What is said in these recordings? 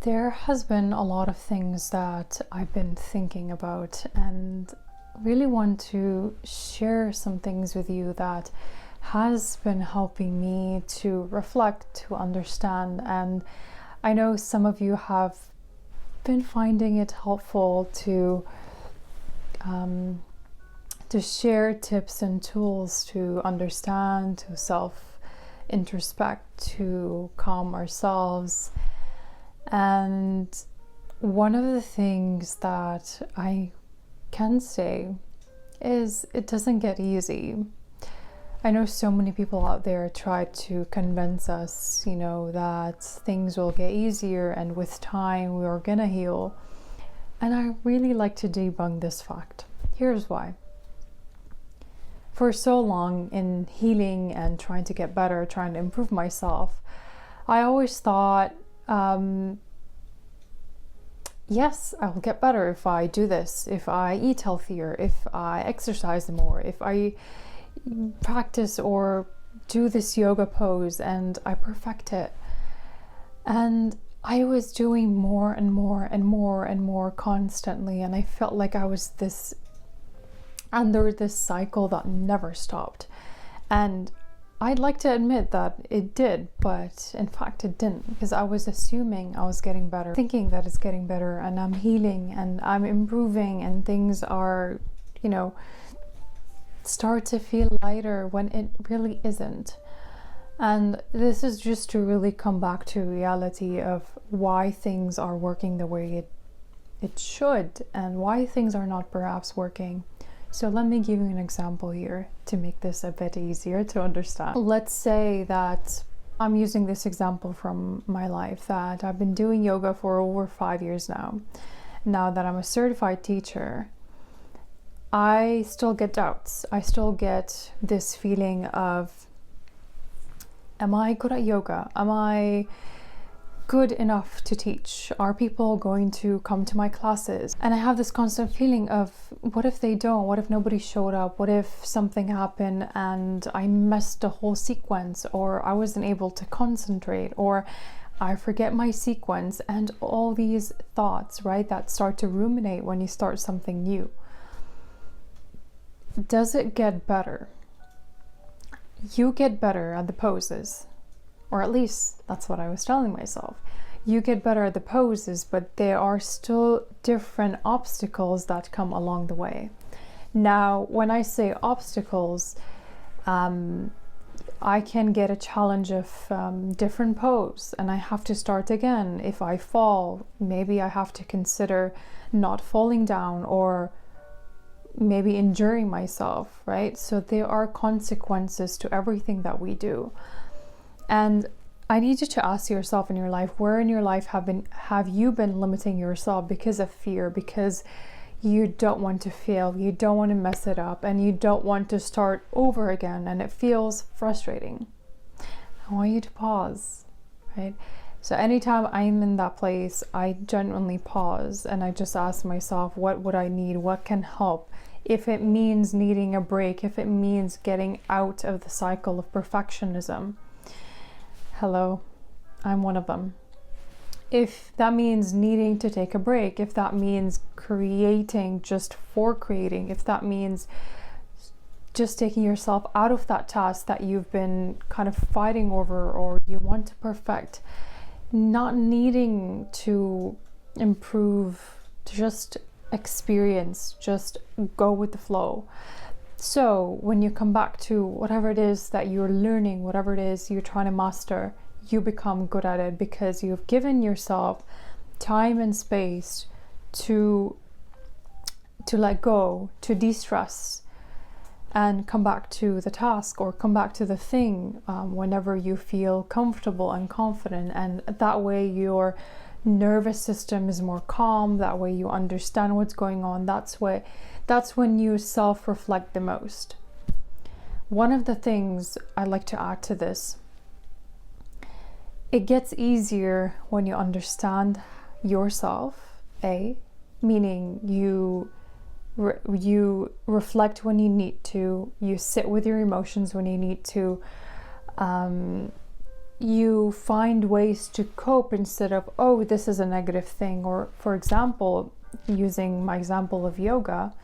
There has been a lot of things that I've been thinking about and really want to share some things with you that has been helping me to reflect, to understand. And I know some of you have been finding it helpful to share tips and tools to understand, to self introspect, to calm ourselves. And one of the things that I can say is it doesn't get easy. I know so many people out there try to convince us, that things will get easier and with time we are gonna heal. And I really like to debunk this fact. Here's why. For so long in healing and trying to get better, trying to improve myself, I always thought, yes, I will get better if I do this, if I eat healthier, if I exercise more, if I practice or do this yoga pose and I perfect it. And I was doing more and more and more and more constantly, and I felt like I was under this cycle that never stopped. And I'd like to admit that it did, but in fact it didn't, because I was assuming I was getting better, thinking that it's getting better and I'm healing and I'm improving and things are, start to feel lighter when it really isn't. And this is just to really come back to reality of why things are working the way it should and why things are not perhaps working. So let me give you an example here to make this a bit easier to understand. Let's say that I'm using this example from my life, that I've been doing yoga for over 5 years now. Now that I'm a certified teacher, I still get doubts. I still get this feeling of, am I good at yoga? Am I good enough to teach? Are people going to come to my classes? And I have this constant feeling of, what if they don't? What if nobody showed up? What if something happened and I missed the whole sequence, or I wasn't able to concentrate, or I forget my sequence? And all these thoughts, right, that start to ruminate when you start something new. Does it get better? You get better at the poses. Or at least that's what I was telling myself. You get better at the poses, but there are still different obstacles that come along the way. Now, when I say obstacles, I can get a challenge of different pose and I have to start again. If I fall, maybe I have to consider not falling down or maybe injuring myself, right? So there are consequences to everything that we do. And I need you to ask yourself in your life, where in your life have you been limiting yourself because of fear, because you don't want to fail, you don't want to mess it up, and you don't want to start over again, and it feels frustrating. I want you to pause, right? So anytime I'm in that place, I genuinely pause and I just ask myself, what would I need? What can help? If it means needing a break, if it means getting out of the cycle of perfectionism, hello, I'm one of them. If that means needing to take a break, if that means creating just for creating, if that means just taking yourself out of that task that you've been kind of fighting over or you want to perfect, not needing to improve, just experience, just go with the flow. So when you come back to whatever it is that you're learning, whatever it is you're trying to master, you become good at it because you've given yourself time and space to let go, to de-stress, and come back to the task or come back to the thing whenever you feel comfortable and confident. And that way your nervous system is more calm. That way you understand what's going on. That's when you self-reflect the most. One of the things I like to add to this, it gets easier when you understand yourself, meaning you reflect when you need to, you sit with your emotions when you need to, you find ways to cope instead of, oh, this is a negative thing. Or, for example, using my example of yoga,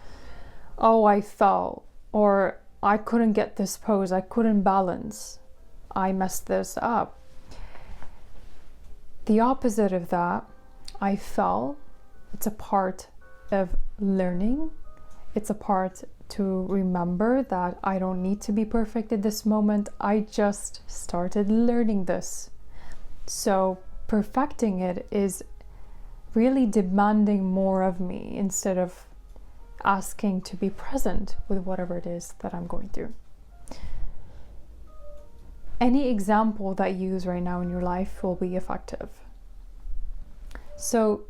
oh, I fell, or I couldn't get this pose, I couldn't balance, I messed this up. The opposite of that, I fell, it's a part of learning. It's a part to remember that I don't need to be perfect at this moment. I just started learning this. So perfecting it is really demanding more of me instead of asking to be present with whatever it is that I'm going through. Any example that you use right now in your life will be effective. So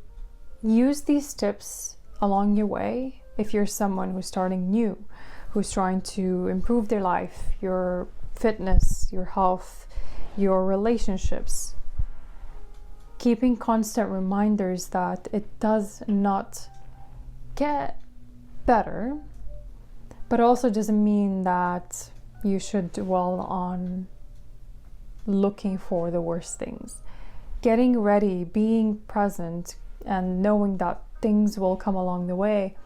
use these tips along your way. If you're someone who's starting new, who's trying to improve their life, your fitness, your health, your relationships, keeping constant reminders that it does not get better, but also doesn't mean that you should dwell on looking for the worst things. Getting ready, being present, and knowing that things will come along the way.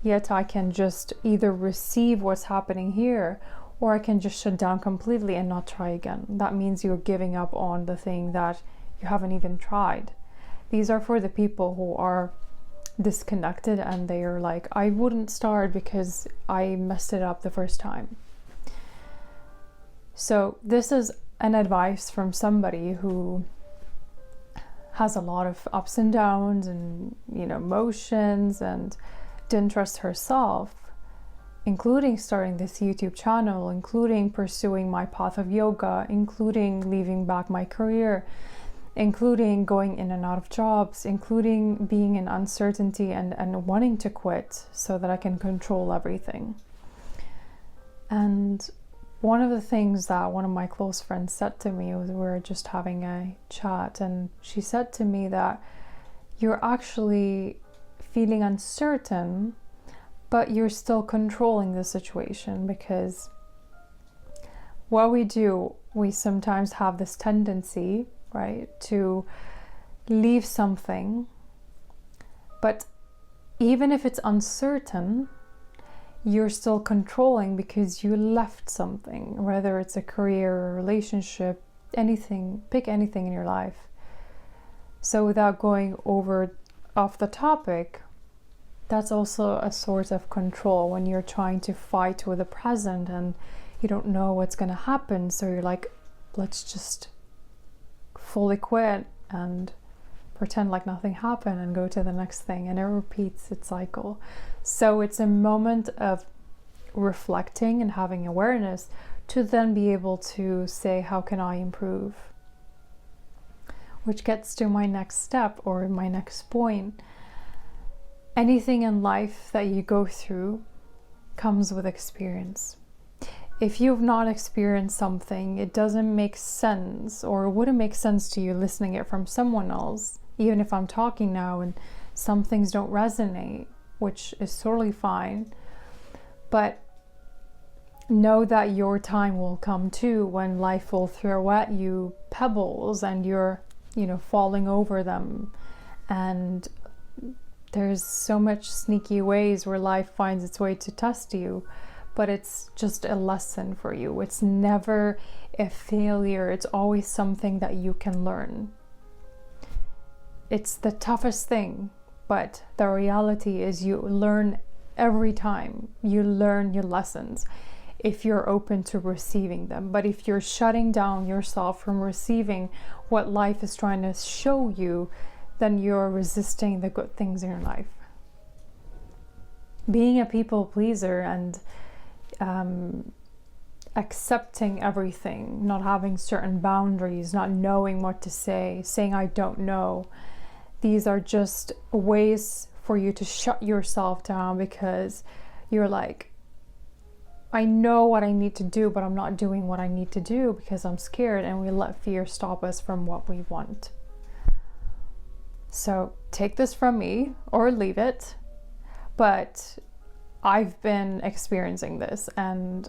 Yet I can just either receive what's happening here, or I can just shut down completely and not try again. That means you're giving up on the thing that you haven't even tried. These are for the people who are disconnected and they are like, I wouldn't start because I messed it up the first time. So this is an advice from somebody who has a lot of ups and downs and, emotions, and didn't trust herself, including starting this YouTube channel, including pursuing my path of yoga, including leaving back my career, including going in and out of jobs, including being in uncertainty and wanting to quit so that I can control everything. And one of the things that one of my close friends said to me was, we were just having a chat, and she said to me that you're actually feeling uncertain, but you're still controlling the situation, because what we do, we sometimes have this tendency, right, to leave something, but even if it's uncertain, you're still controlling because you left something, whether it's a career or a relationship, anything, pick anything in your life. So without going off the topic, that's also a source of control when you're trying to fight with the present and you don't know what's going to happen. So you're like, let's just fully quit and pretend like nothing happened and go to the next thing, and it repeats its cycle. So it's a moment of reflecting and having awareness to then be able to say, how can I improve? Which gets to my next step, or my next point. Anything in life that you go through comes with experience. If you've not experienced something, it doesn't make sense, or it wouldn't make sense to you listening it from someone else. Even if I'm talking now and some things don't resonate, which is totally fine. But know that your time will come too, when life will throw at you pebbles and you're, falling over them. And there's so much sneaky ways where life finds its way to test you, but it's just a lesson for you. It's never a failure. It's always something that you can learn. It's the toughest thing, but the reality is you learn every time. You learn your lessons if you're open to receiving them. But if you're shutting down yourself from receiving what life is trying to show you, then you're resisting the good things in your life. Being a people pleaser and accepting everything, not having certain boundaries, not knowing what to say, saying I don't know, these are just ways for you to shut yourself down, because you're like, I know what I need to do, but I'm not doing what I need to do because I'm scared, and we let fear stop us from what we want. So take this from me or leave it, but I've been experiencing this, and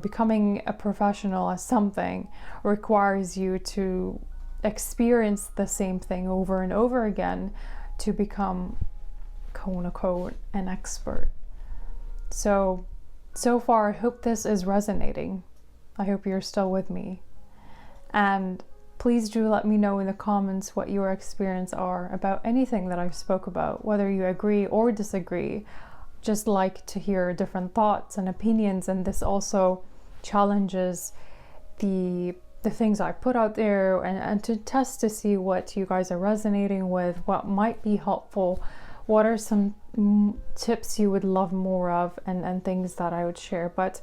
becoming a professional at something requires you to experience the same thing over and over again to become, quote unquote, an expert. So far, I hope this is resonating. I hope you're still with me. And please do let me know in the comments what your experience are about anything that I've spoke about, whether you agree or disagree. Just like to hear different thoughts and opinions, and this also challenges the things I put out there, and to test to see what you guys are resonating with, what might be helpful, what are some tips you would love more of, and things that I would share. But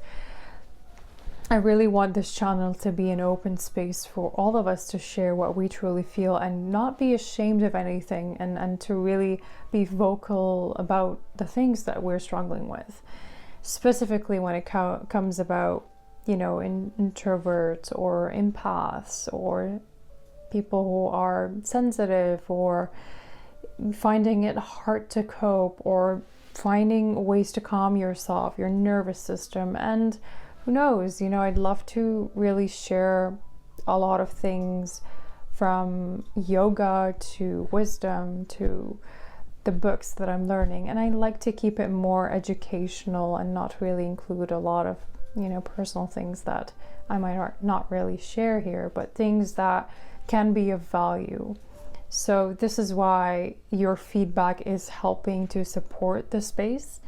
I really want this channel to be an open space for all of us to share what we truly feel and not be ashamed of anything, and to really be vocal about the things that we're struggling with, specifically when it comes about, introverts or empaths or people who are sensitive or finding it hard to cope or finding ways to calm yourself, your nervous system. And who knows, I'd love to really share a lot of things, from yoga to wisdom to the books that I'm learning. And I like to keep it more educational and not really include a lot of, personal things that I might not really share here, but things that can be of value. So this is why your feedback is helping to support the space.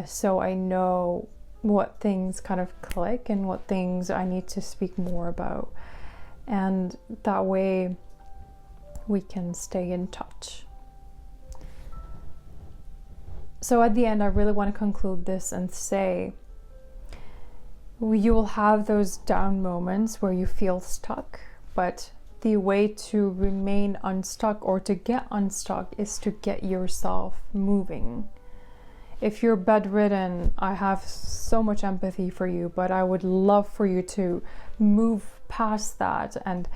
So I know what things kind of click and what things I need to speak more about. And that way we can stay in touch. So at the end, I really want to conclude this and say, you will have those down moments where you feel stuck, but the way to remain unstuck or to get unstuck is to get yourself moving. If you're bedridden, I have so much empathy for you, but I would love for you to move past that and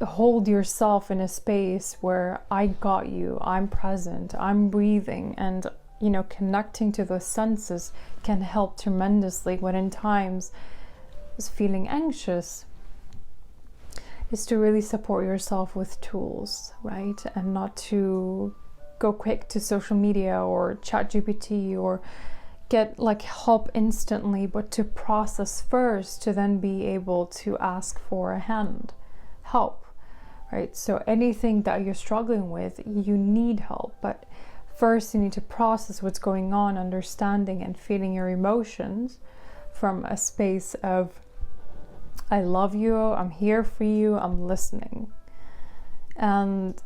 hold yourself in a space where I got you, I'm present, I'm breathing, and connecting to those senses can help tremendously when in times is feeling anxious, is to really support yourself with tools, right? And not to go quick to social media or ChatGPT or get help instantly, but to process first, to then be able to ask for a hand help, right? So anything that you're struggling with, you need help, but first you need to process what's going on, understanding and feeling your emotions from a space of, I love you, I'm here for you, I'm listening. And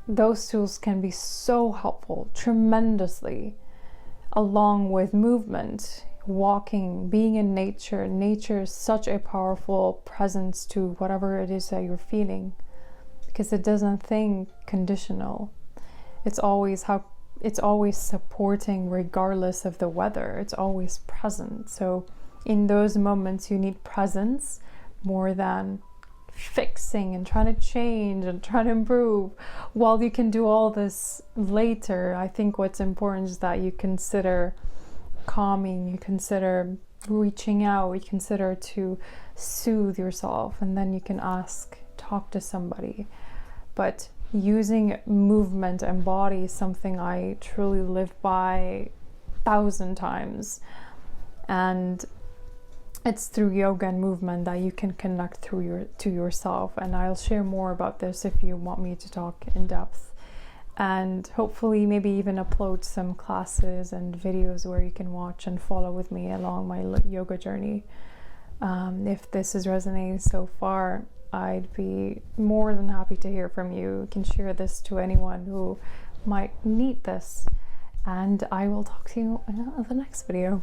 those tools can be so helpful, tremendously, along with movement, walking, being in nature. Nature is such a powerful presence to whatever it is that you're feeling, because it doesn't think conditional. It's always supporting regardless of the weather. It's always present. So in those moments, you need presence more than fixing and trying to change and trying to improve. While you can do all this later, I think what's important is that you consider calming, you consider reaching out, you consider to soothe yourself, and then you can talk to somebody. But using movement and body is something I truly live by 1,000 times. And it's through yoga and movement that you can connect to yourself. And I'll share more about this if you want me to talk in depth. And hopefully maybe even upload some classes and videos where you can watch and follow with me along my yoga journey. If this is resonating so far, I'd be more than happy to hear from you. You can share this to anyone who might need this. And I will talk to you in the next video.